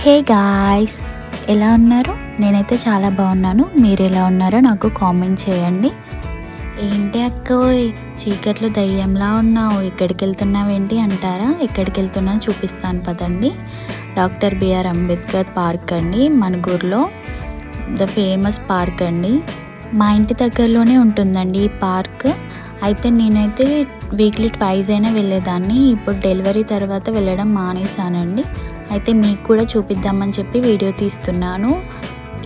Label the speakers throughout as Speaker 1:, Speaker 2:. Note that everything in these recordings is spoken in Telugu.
Speaker 1: హే గాయ్స్, ఎలా ఉన్నారు? నేనైతే చాలా బాగున్నాను. మీరు ఎలా ఉన్నారో నాకు కామెంట్ చేయండి. ఏంటి అక్కోయ్, చీకట్లో దయ్యంలా ఉన్నావు, ఎక్కడికి వెళ్తున్నావు ఏంటి అంటారా? ఎక్కడికి వెళ్తున్నా చూపిస్తాను పదండి. డాక్టర్ బిఆర్ అంబేద్కర్ పార్క్ అండి, మణుగూరులో ద ఫేమస్ పార్క్ అండి. మా ఇంటి దగ్గరలోనే ఉంటుందండి ఈ పార్క్. అయితే నేనైతే వీక్లీ ట్వైస్ అయినా వెళ్ళేదాన్ని. ఇప్పుడు డెలివరీ తర్వాత వెళ్ళడం మానేశానండి. అయితే మీకు కూడా చూపిద్దామని చెప్పి వీడియో తీస్తున్నాను.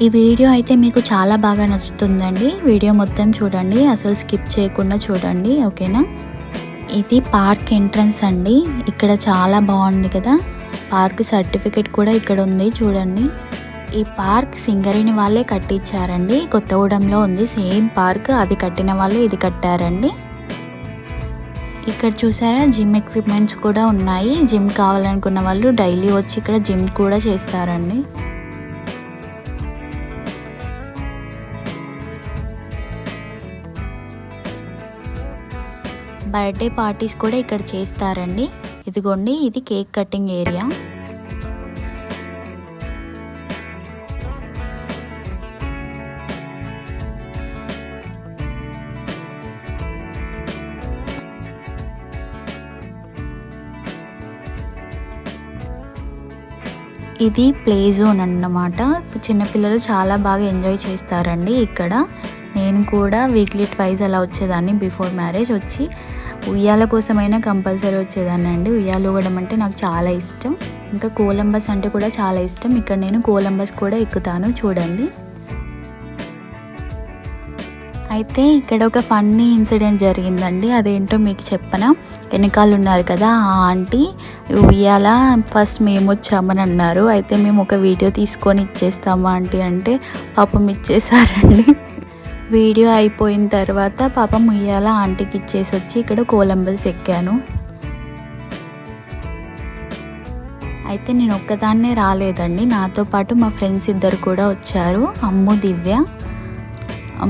Speaker 1: ఈ వీడియో అయితే మీకు చాలా బాగా నచ్చుతుందండి. వీడియో మొత్తం చూడండి, అసలు స్కిప్ చేయకుండా చూడండి, ఓకేనా? ఇది పార్క్ ఎంట్రన్స్ అండి. ఇక్కడ చాలా బాగుంది కదా. పార్క్ సర్టిఫికేట్ కూడా ఇక్కడ ఉంది, చూడండి. ఈ పార్క్ సింగరేణి వాళ్ళే కట్టించారండి. కొత్తగూడెంలో ఉంది సేమ్ పార్క్, అది కట్టిన వాళ్ళు ఇది కట్టారండి. ఇక్కడ చూసారా, జిమ్ ఎక్విప్మెంట్స్ కూడా ఉన్నాయి. జిమ్ కావాలనుకున్న వాళ్ళు డైలీ వచ్చి ఇక్కడ జిమ్ కూడా చేస్తారండి. బర్త్డే పార్టీస్ కూడా ఇక్కడ చేస్తారండి. ఇదిగోండి, ఇది కేక్ కటింగ్ ఏరియా. ఇది ప్లే జోన్ అన్నమాట. చిన్నపిల్లలు చాలా బాగా ఎంజాయ్ చేస్తారండి ఇక్కడ. నేను కూడా వీక్లీ ట్వైస్ అలా వచ్చేదాన్ని. బిఫోర్ మ్యారేజ్ వచ్చి ఉయ్యాల కోసమైనా కంపల్సరీ వచ్చేదాన్ని అండి. ఉయ్యాలు ఊగడం అంటే నాకు చాలా ఇష్టం. ఇంకా కొలంబస్ అంటే కూడా చాలా ఇష్టం. ఇక్కడ నేను కొలంబస్ కూడా ఎక్కుతాను, చూడండి. అయితే ఇక్కడ ఒక ఫన్నీ ఇన్సిడెంట్ జరిగిందండి. అదేంటో మీకు చెప్పనా? వెనకాల ఉన్నారు కదా ఆ ఆంటీ, ఉయ్యాల ఫస్ట్ మేము వచ్చామని అన్నారు. అయితే మేము ఒక వీడియో తీసుకొని ఇచ్చేస్తాము ఆంటీ అంటే పాపం ఇచ్చేసారండి. వీడియో అయిపోయిన తర్వాత పాపం ఉయ్యాల ఆంటీకి ఇచ్చేసి వచ్చి ఇక్కడ కొలంబస్ ఎక్కాను. అయితే నేను ఒక్కదాన్నే రాలేదండి, నాతో పాటు మా ఫ్రెండ్స్ ఇద్దరు కూడా వచ్చారు, అమ్ము, దివ్య.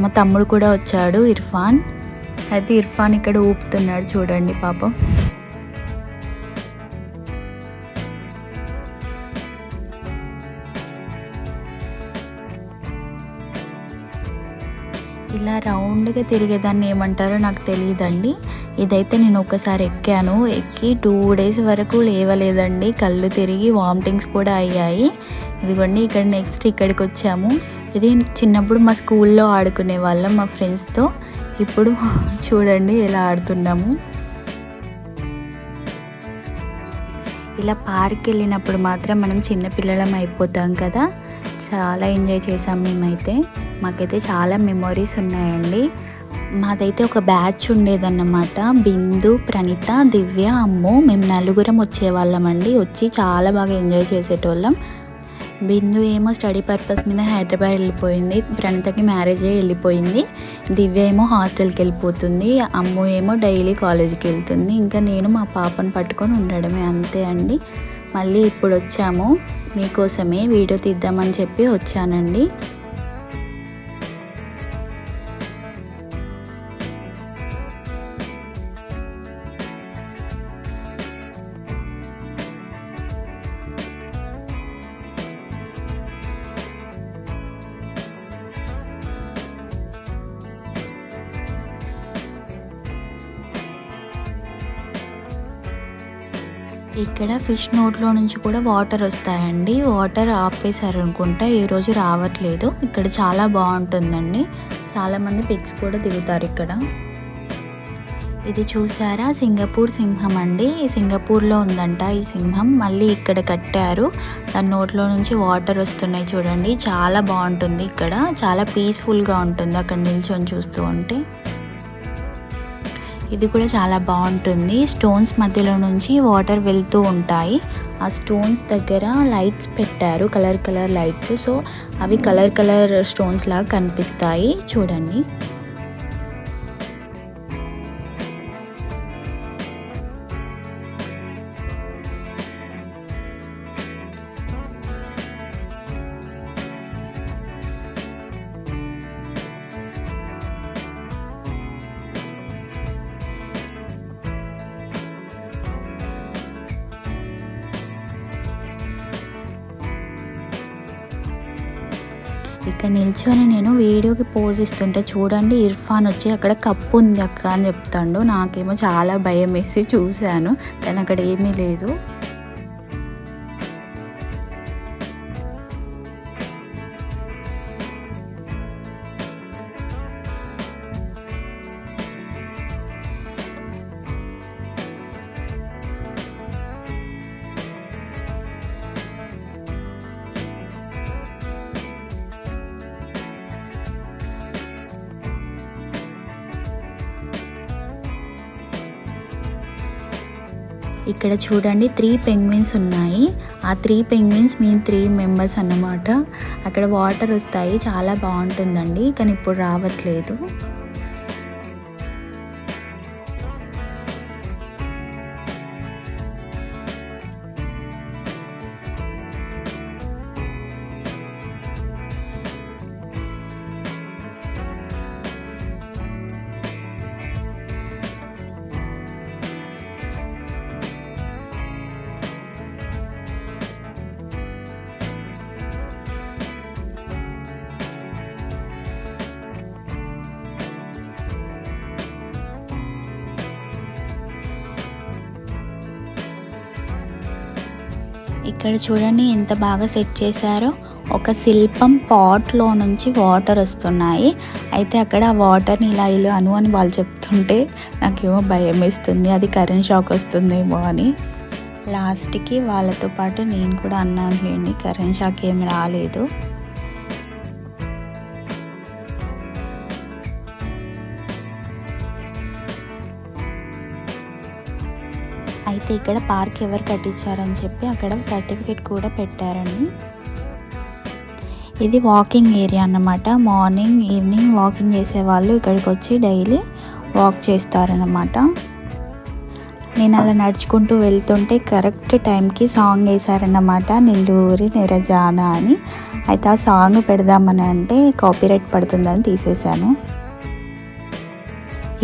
Speaker 1: మా తమ్ముడు కూడా వచ్చాడు, ఇర్ఫాన్. అయితే ఇర్ఫాన్ ఇక్కడ ఊపుతున్నాడు, చూడండి పాపం. ఇలా రౌండ్గా తిరిగేదాన్ని ఏమంటారో నాకు తెలియదండి. ఇదైతే నేను ఒకసారి ఎక్కాను, ఎక్కి 2 days వరకు లేవలేదండి. కళ్ళు తిరిగి వామిటింగ్స్ కూడా అయ్యాయి. ఇదిగోండి, ఇక్కడ నెక్స్ట్ ఇక్కడికి వచ్చాము. ఇది చిన్నప్పుడు మా స్కూల్లో ఆడుకునే వాళ్ళం మా ఫ్రెండ్స్తో. ఇప్పుడు చూడండి ఎలా ఆడుతున్నాము. ఇలా పార్క్ వెళ్ళినప్పుడు మాత్రం మనం చిన్నపిల్లలం అయిపోతాం కదా. చాలా ఎంజాయ్ చేసాం మేమైతే. మాకైతే చాలా మెమొరీస్ ఉన్నాయండి. మాదైతే ఒక బ్యాచ్ ఉండేదన్నమాట. బిందు, ప్రణీత, దివ్య, అమ్ము, మేము 4 వచ్చేవాళ్ళం అండి. వచ్చి చాలా బాగా ఎంజాయ్ చేసేటోళ్ళం. బిందు ఏమో స్టడీ పర్పస్ మీద హైదరాబాద్ వెళ్ళిపోయింది. ప్రణీతకి మ్యారేజ్ అయ్యి వెళ్ళిపోయింది. దివ్య ఏమో హాస్టల్కి వెళ్ళిపోతుంది. అమ్ము ఏమో డైలీ కాలేజీకి వెళ్తుంది. ఇంకా నేను మా పాపను పట్టుకొని ఉండడమే, అంతే అండి. మళ్ళీ ఇప్పుడు వచ్చాము, మీకోసమే వీడియో తీద్దామని చెప్పి వచ్చానండి. ఇక్కడ ఫిష్ నోట్లో నుంచి కూడా వాటర్ వస్తాయండి. వాటర్ ఆపేశారు అనుకుంటా, ఈరోజు రావట్లేదు. ఇక్కడ చాలా బాగుంటుందండి. చాలామంది పిక్స్ కూడా దిగుతారు ఇక్కడ. ఇది చూసారా, సింగపూర్ సింహం అండి. సింగపూర్లో ఉందంట ఈ సింహం. మళ్ళీ ఇక్కడ కట్టారు, దాని నోట్లో నుంచి వాటర్ వస్తున్నాయి, చూడండి. చాలా బాగుంటుంది ఇక్కడ, చాలా పీస్ఫుల్గా ఉంటుంది అక్కడ నిల్చొని చూస్తూ ఉంటే. ఇది కూడా చాలా బాగుంటుంది. స్టోన్స్ మధ్యలో నుంచి వాటర్ వెళ్తూ ఉంటాయి. ఆ స్టోన్స్ దగ్గర లైట్స్ పెట్టారు, కలర్ కలర్ లైట్స్. సో అవి కలర్ కలర్ స్టోన్స్ లాగా కనిపిస్తాయి, చూడండి. ఇక్కడ నిల్చొని నేను వీడియోకి పోజ్ ఇస్తుంటే చూడండి, ఇర్ఫాన్ వచ్చి అక్కడ కప్పు ఉంది అక్క అని చెప్తాడు. నాకేమో చాలా భయం వేసి చూశాను, కానీ అక్కడ ఏమీ లేదు. ఇక్కడ చూడండి 3 పెంగ్విన్స్ ఉన్నాయి. ఆ 3 పెంగ్విన్స్ మేము 3 మెంబర్స్ అన్నమాట. అక్కడ వాటర్ వస్తాయి, చాలా బాగుంటుందండి, కానీ ఇప్పుడు రావట్లేదు. ఇక్కడ చూడండి ఎంత బాగా సెట్ చేశారో. ఒక శిల్పం పాట్లో నుంచి వాటర్ వస్తున్నాయి. అయితే అక్కడ ఆ వాటర్ని ఇలా ఇలా అని వాళ్ళు చెప్తుంటే నాకేమో భయం వేస్తుంది, అది కరెంట్ షాక్ వస్తుందేమో అని. లాస్ట్కి వాళ్ళతో పాటు నేను కూడా అన్నానులేండి, కరెంట్ షాక్ ఏమి రాలేదు. అయితే ఇక్కడ పార్క్ ఎవరు కట్టించారని చెప్పి అక్కడ సర్టిఫికేట్ కూడా పెట్టారండి. ఇది వాకింగ్ ఏరియా అన్నమాట. మార్నింగ్ ఈవినింగ్ వాకింగ్ చేసేవాళ్ళు ఇక్కడికి వచ్చి డైలీ వాక్ చేస్తారన్నమాట. నేను అలా నడుచుకుంటూ వెళ్తుంటే కరెక్ట్ టైంకి సాంగ్ వేశారన్నమాట, నెల్లూరి నిరజాన అని. అయితే ఆ సాంగ్ పెడదామని అంటే కాపీరైట్ పడుతుందని తీసేశాను.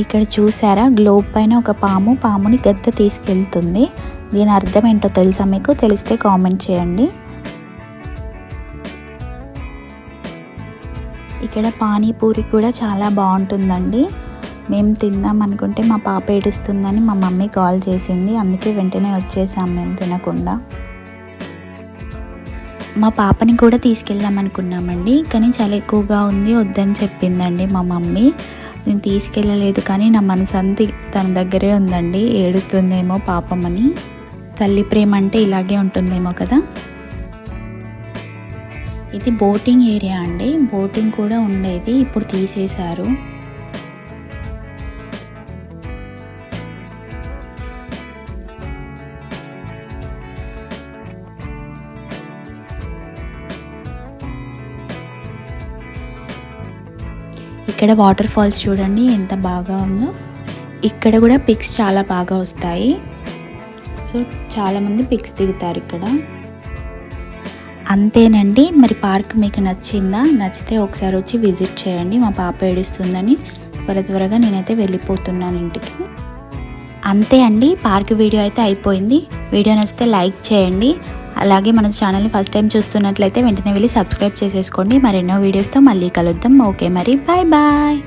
Speaker 1: ఇక్కడ చూసారా, గ్లోబ్ పైన ఒక పాముని గద్ద తీసుకెళ్తుంది. దీని అర్థం ఏంటో తెలుసా మీకు? తెలిస్తే కామెంట్ చేయండి. ఇక్కడ పానీపూరి కూడా చాలా బాగుంటుందండి. మేము తిందాం అనుకుంటే మా పాప ఏడుస్తుందని మా మమ్మీ కాల్ చేసింది, అందుకే వెంటనే వచ్చేసాం మేము తినకుండా. మా పాపని కూడా తీసుకెళ్దాం అనుకున్నామండి, కానీ చాలా ఎక్కువగా ఉంది, వద్దని చెప్పిందండి మా మమ్మీ. నేను తీసుకెళ్ళలేదు, కానీ నా మనసు అంతా తన దగ్గరే ఉందండి. ఏడుస్తుందేమో పాపమని. తల్లి ప్రేమ అంటే ఇలాగే ఉంటుందేమో కదా. ఇది బోటింగ్ ఏరియా అండి. బోటింగ్ కూడా ఉండేది, ఇప్పుడు తీసేశారు. ఇక్కడ వాటర్ ఫాల్స్ చూడండి ఎంత బాగా ఉందో. ఇక్కడ కూడా పిక్స్ చాలా బాగా వస్తాయి. సో చాలామంది పిక్స్ దిగుతారు ఇక్కడ. అంతేనండి. మరి పార్క్ మీకు నచ్చిందా? నచ్చితే ఒకసారి వచ్చి విజిట్ చేయండి. మా పాప ఏడుస్తుందని త్వరగా నేనైతే వెళ్ళిపోతున్నాను ఇంటికి. అంతే అండి, పార్క్ వీడియో అయితే అయిపోయింది. వీడియో నచ్చితే లైక్ చేయండి. అలాగే మన ఛానల్ని ఫస్ట్ టైం చూస్తున్నట్లయితే వెంటనే వెళ్ళి సబ్స్క్రైబ్ చేసేసుకోండి. మరెన్నో వీడియోస్తో మళ్ళీ కలుద్దాం. ఓకే, మరి బాయ్ బాయ్.